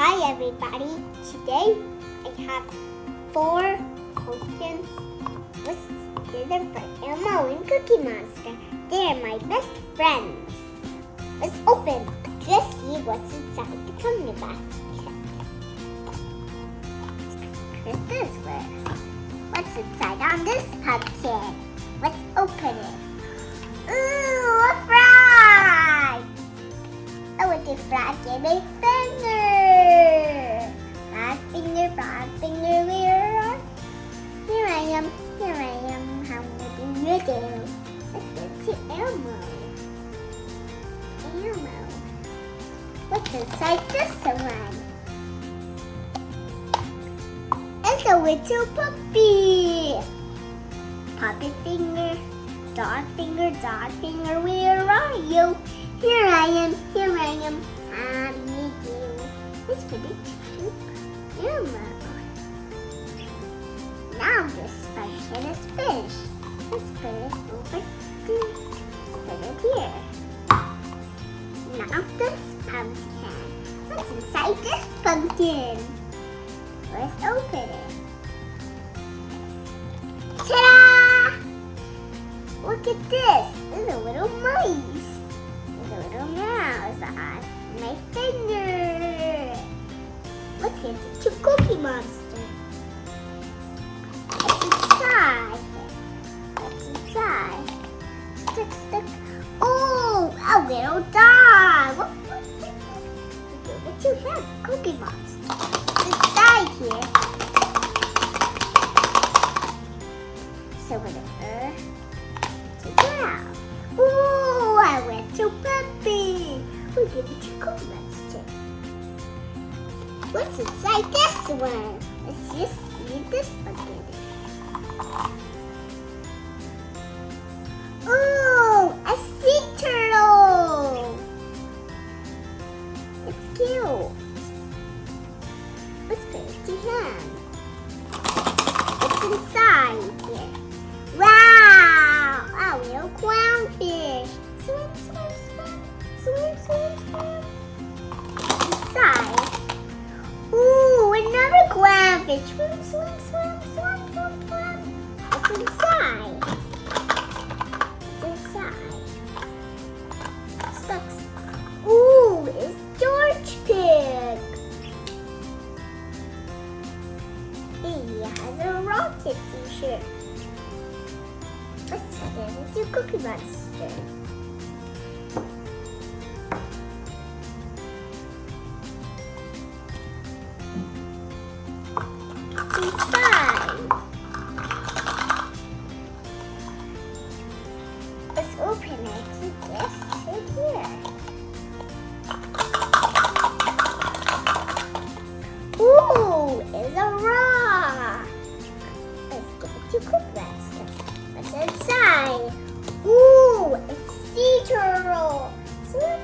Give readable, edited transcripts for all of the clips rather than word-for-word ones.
Hi everybody, today I have 4 pumpkins with dinner for Elmo and Cookie Monster. They're my best friends. Let's open. Just see what's inside the coming basket. Here's this one. What's inside on this pumpkin? Let's open it. Ooh, a frog! Oh, it's a frog and a finger. Frog finger, where are you? Here I am. How do you do? Let's get to Elmo. What's inside this one? It's a little puppy. Puppy finger, dog finger, where are you? Here I am. How do you do? Let's put it to Elmo. Now this pumpkin is finished. Let's put it over put it here. Now this pumpkin. What's inside this pumpkin? Let's open it. Ta-da! Look at this. There's a little mice. There's a little mouse on my finger. Let's get to Cookie Monster. What's inside? Stick. Oh, a little dog. What you have? Cookie Monster. It's inside here. So whatever. Wow. Ooh, a little puppy. We'll give it to Cookie Monster. What's inside this one? Let's just see this one. Ooh, a sea turtle. It's cute. Let's put it to him. What's inside here? Wow, a little clownfish. Swim. What's inside? Ooh, another clownfish. Swim. What's inside? Sucks. Ooh, it's George Pig. He has a rocket t-shirt. Let's get into Cookie Monster. What's inside? Let's open it to this right here. Ooh, it's a rock. Let's get to Cookie Monster. What's inside? Ooh, it's sea turtle. Swim.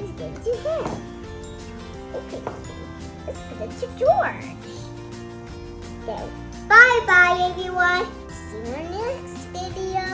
Let's get to him. Okay, let's put it to George. So, bye everyone. See you in the next video.